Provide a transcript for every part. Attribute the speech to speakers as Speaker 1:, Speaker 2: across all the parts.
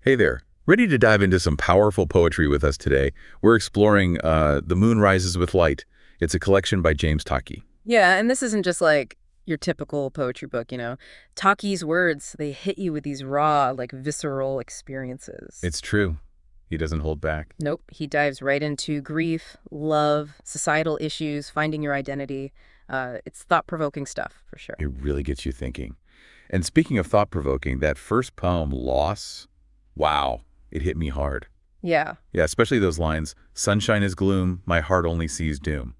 Speaker 1: Hey there. Ready to dive into some powerful poetry with us today? We're exploring The Moon Rises with Light. It's a collection by James Taki.
Speaker 2: Yeah, and this isn't just like your typical poetry book. Taki's words, they hit you with these raw, like visceral experiences.
Speaker 1: It's true. He doesn't hold back.
Speaker 2: Nope, he dives right into grief, love, societal issues, finding your identity. It's thought-provoking stuff, for sure.
Speaker 1: It really gets you thinking. And speaking of thought-provoking, that first poem, Loss, wow, it hit me hard.
Speaker 2: Yeah.
Speaker 1: Yeah, especially those lines, sunshine is gloom, my heart only sees doom.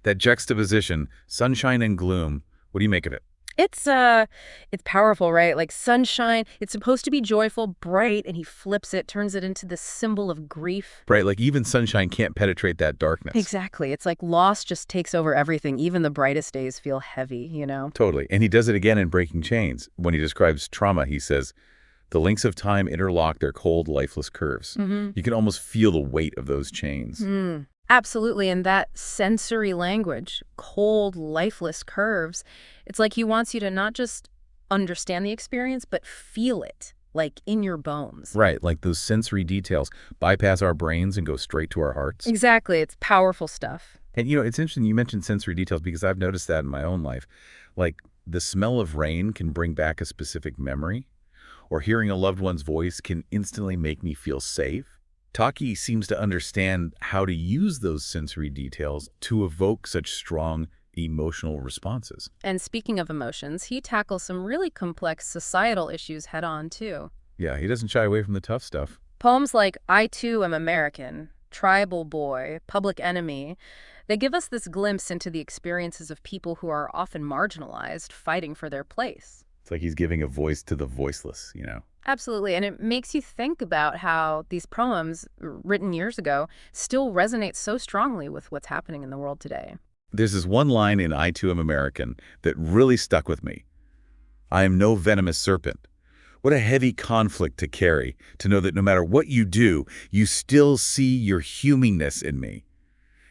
Speaker 1: That juxtaposition, sunshine and gloom, what do you make of it?
Speaker 2: It's powerful, right? Like sunshine, it's supposed to be joyful, bright, and he flips it, turns it into this symbol of grief.
Speaker 1: Right, like even sunshine can't penetrate that darkness.
Speaker 2: Exactly. It's like loss just takes over everything. Even the brightest days feel heavy.
Speaker 1: Totally. And he does it again in Breaking Chains. When he describes trauma, he says, the links of time interlock their cold, lifeless curves.
Speaker 2: Mm-hmm.
Speaker 1: You can almost feel the weight of those chains.
Speaker 2: Absolutely. And that sensory language, cold, lifeless curves, it's like he wants you to not just understand the experience, but feel it, like in your bones.
Speaker 1: Right, like those sensory details bypass our brains and go straight to our hearts.
Speaker 2: Exactly. It's powerful stuff.
Speaker 1: And it's interesting you mentioned sensory details because I've noticed that in my own life. Like the smell of rain can bring back a specific memory, or hearing a loved one's voice can instantly make me feel safe. Taki seems to understand how to use those sensory details to evoke such strong emotional responses.
Speaker 2: And speaking of emotions, he tackles some really complex societal issues head on, too.
Speaker 1: Yeah, he doesn't shy away from the tough stuff.
Speaker 2: Poems like I Too Am American, Tribal Boy, Public Enemy, they give us this glimpse into the experiences of people who are often marginalized, fighting for their place.
Speaker 1: It's like he's giving a voice to the voiceless.
Speaker 2: Absolutely, and it makes you think about how these poems, written years ago, still resonate so strongly with what's happening in the world today.
Speaker 1: There's this one line in I Too Am American that really stuck with me. I am no venomous serpent. What a heavy conflict to carry, to know that no matter what you do, you still see your humanness in me.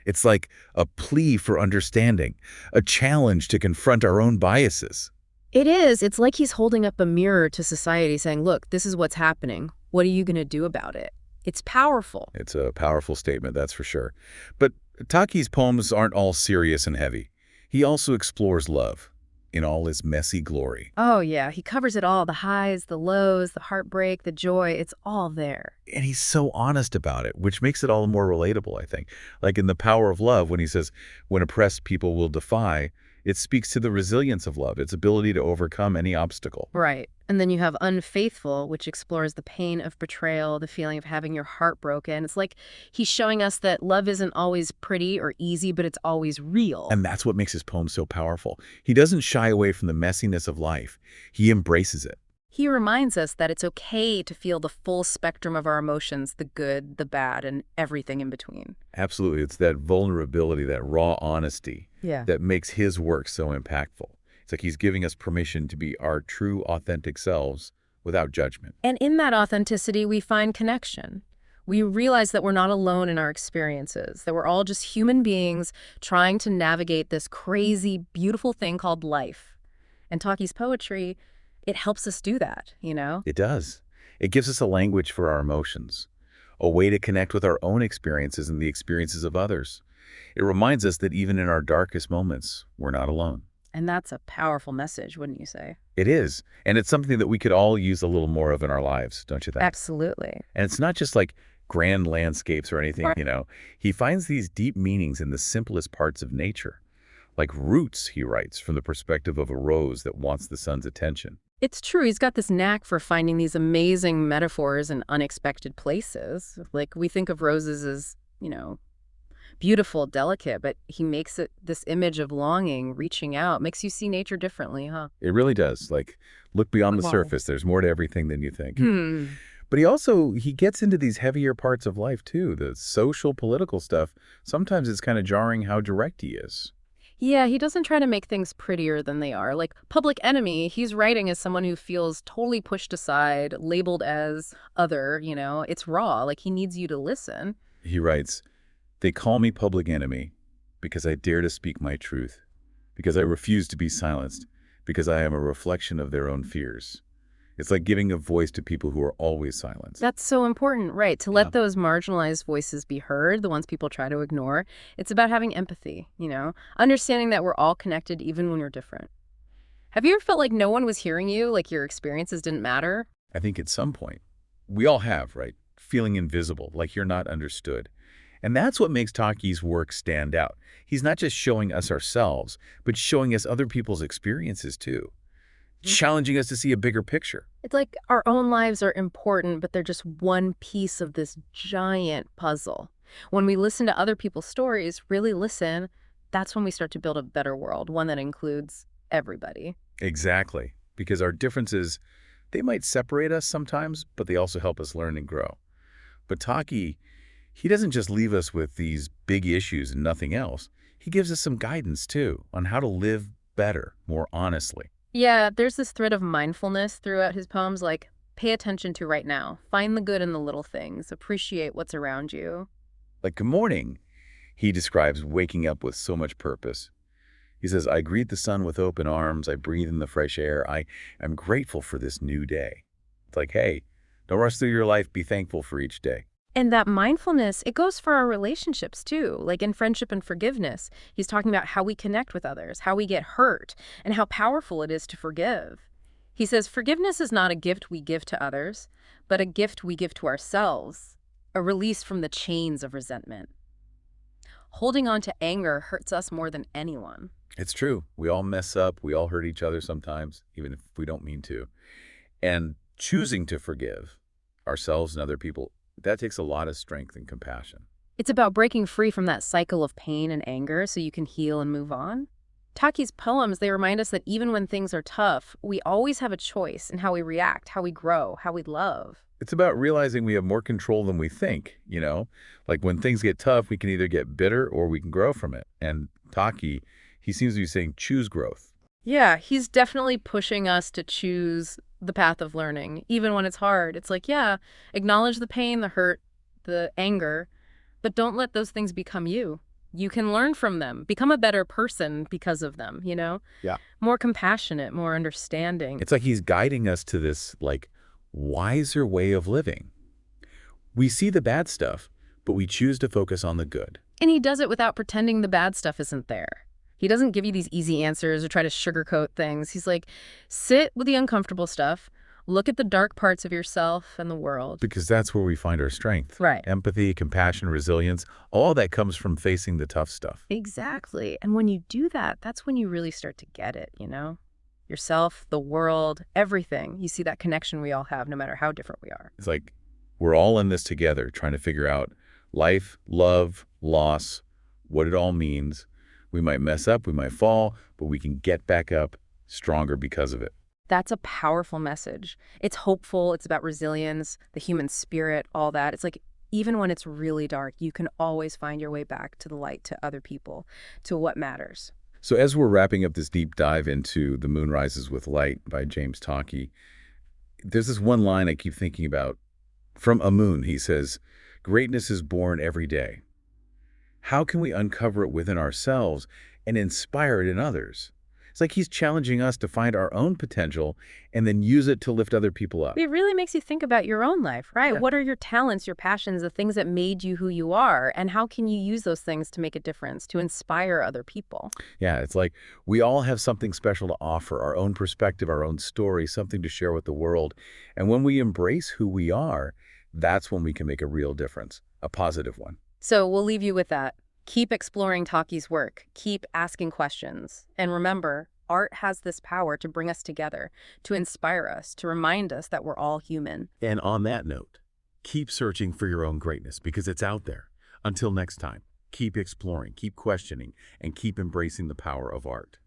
Speaker 1: It's like a plea for understanding, a challenge to confront our own biases.
Speaker 2: It is. It's like he's holding up a mirror to society saying, look, this is what's happening. What are you going to do about it? It's powerful.
Speaker 1: It's a powerful statement, that's for sure. But Taki's poems aren't all serious and heavy. He also explores love in all its messy glory.
Speaker 2: Oh, yeah. He covers it all, the highs, the lows, the heartbreak, the joy. It's all there.
Speaker 1: And he's so honest about it, which makes it all the more relatable, I think. Like in The Power of Love, when he says, when oppressed people will defy, it speaks to the resilience of love, its ability to overcome any obstacle.
Speaker 2: Right. And then you have Unfaithful, which explores the pain of betrayal, the feeling of having your heart broken. It's like he's showing us that love isn't always pretty or easy, but it's always real.
Speaker 1: And that's what makes his poem so powerful. He doesn't shy away from the messiness of life. He embraces it.
Speaker 2: He reminds us that it's okay to feel the full spectrum of our emotions, the good, the bad, and everything in between.
Speaker 1: Absolutely. It's that vulnerability, that raw honesty
Speaker 2: Yeah.
Speaker 1: that makes his work so impactful. It's like he's giving us permission to be our true, authentic selves without judgment.
Speaker 2: And in that authenticity, we find connection. We realize that we're not alone in our experiences, that we're all just human beings trying to navigate this crazy, beautiful thing called life. And Taki's poetry, it helps us do that.
Speaker 1: It does. It gives us a language for our emotions, a way to connect with our own experiences and the experiences of others. It reminds us that even in our darkest moments, we're not alone.
Speaker 2: And that's a powerful message, wouldn't you say?
Speaker 1: It is. And it's something that we could all use a little more of in our lives, don't you think?
Speaker 2: Absolutely.
Speaker 1: And it's not just like grand landscapes or anything. He finds these deep meanings in the simplest parts of nature. Like roots, he writes, from the perspective of a rose that wants the sun's attention.
Speaker 2: It's true. He's got this knack for finding these amazing metaphors in unexpected places. Like we think of roses as, beautiful, delicate, but he makes it this image of longing, reaching out, makes you see nature differently, huh?
Speaker 1: It really does. Like, look beyond the
Speaker 2: Wow.
Speaker 1: surface. There's more to everything than you think.
Speaker 2: Hmm.
Speaker 1: But he gets into these heavier parts of life too, the social, political stuff. Sometimes it's kind of jarring how direct he is.
Speaker 2: Yeah, he doesn't try to make things prettier than they are. Like Public Enemy, he's writing as someone who feels totally pushed aside, labeled as other. It's raw, like he needs you to listen.
Speaker 1: He writes, they call me public enemy because I dare to speak my truth, because I refuse to be silenced, because I am a reflection of their own fears. It's like giving a voice to people who are always silenced.
Speaker 2: That's so important, right? To
Speaker 1: Yeah.
Speaker 2: let those marginalized voices be heard, the ones people try to ignore. It's about having empathy, understanding that we're all connected even when we're different. Have you ever felt like no one was hearing you, like your experiences didn't matter?
Speaker 1: I think at some point, we all have, right? Feeling invisible, like you're not understood. And that's what makes Taki's work stand out. He's not just showing us ourselves, but showing us other people's experiences too, challenging us to see a bigger picture.
Speaker 2: It's like our own lives are important, but they're just one piece of this giant puzzle. When we listen to other people's stories, really listen, that's when we start to build a better world, one that includes everybody.
Speaker 1: Exactly. Because our differences, they might separate us sometimes, but they also help us learn and grow. But Taki, he doesn't just leave us with these big issues and nothing else. He gives us some guidance, too, on how to live better, more honestly.
Speaker 2: Yeah, there's this thread of mindfulness throughout his poems, like pay attention to right now, find the good in the little things, appreciate what's around you.
Speaker 1: Like Good Morning, he describes waking up with so much purpose. He says, I greet the sun with open arms. I breathe in the fresh air. I am grateful for this new day. It's like, hey, don't rush through your life. Be thankful for each day.
Speaker 2: And that mindfulness, it goes for our relationships too, like in friendship and forgiveness. He's talking about how we connect with others, how we get hurt, and how powerful it is to forgive. He says forgiveness is not a gift we give to others, but a gift we give to ourselves, a release from the chains of resentment. Holding on to anger hurts us more than anyone.
Speaker 1: It's true. We all mess up. We all hurt each other sometimes, even if we don't mean to. And choosing to forgive ourselves and other people, that takes a lot of strength and compassion.
Speaker 2: It's about breaking free from that cycle of pain and anger so you can heal and move on. Taki's poems, they remind us that even when things are tough, we always have a choice in how we react, how we grow, how we love.
Speaker 1: It's about realizing we have more control than we think, you know? Like when things get tough, we can either get bitter or we can grow from it. And Taki, he seems to be saying choose growth.
Speaker 2: Yeah, he's definitely pushing us to choose the path of learning, even when it's hard. It's like, yeah, acknowledge the pain, the hurt, the anger, but don't let those things become you. You can learn from them, become a better person because of them.
Speaker 1: Yeah.
Speaker 2: More compassionate, more understanding.
Speaker 1: It's like he's guiding us to this, like, wiser way of living. We see the bad stuff, but we choose to focus on the good.
Speaker 2: And he does it without pretending the bad stuff isn't there. He doesn't give you these easy answers or try to sugarcoat things. He's like, sit with the uncomfortable stuff, look at the dark parts of yourself and the world.
Speaker 1: Because that's where we find our strength.
Speaker 2: Right.
Speaker 1: Empathy, compassion, resilience, all that comes from facing the tough stuff.
Speaker 2: Exactly. And when you do that, that's when you really start to get it, Yourself, the world, everything. You see that connection we all have, no matter how different we are.
Speaker 1: It's like we're all in this together, trying to figure out life, love, loss, what it all means. We might mess up, we might fall, but we can get back up stronger because of it.
Speaker 2: That's a powerful message. It's hopeful. It's about resilience, the human spirit, all that. It's like even when it's really dark, you can always find your way back to the light, to other people, to what matters.
Speaker 1: So as we're wrapping up this deep dive into The Moon Rises with Light by James Taki, there's this one line I keep thinking about. From Amun, he says, greatness is born every day. How can we uncover it within ourselves and inspire it in others? It's like he's challenging us to find our own potential and then use it to lift other people up.
Speaker 2: It really makes you think about your own life, right?
Speaker 1: Yeah.
Speaker 2: What are your talents, your passions, the things that made you who you are? And how can you use those things to make a difference, to inspire other people?
Speaker 1: Yeah, it's like we all have something special to offer, our own perspective, our own story, something to share with the world. And when we embrace who we are, that's when we can make a real difference, a positive one.
Speaker 2: So we'll leave you with that. Keep exploring Taki's work. Keep asking questions. And remember, art has this power to bring us together, to inspire us, to remind us that we're all human.
Speaker 1: And on that note, keep searching for your own greatness because it's out there. Until next time, keep exploring, keep questioning, and keep embracing the power of art.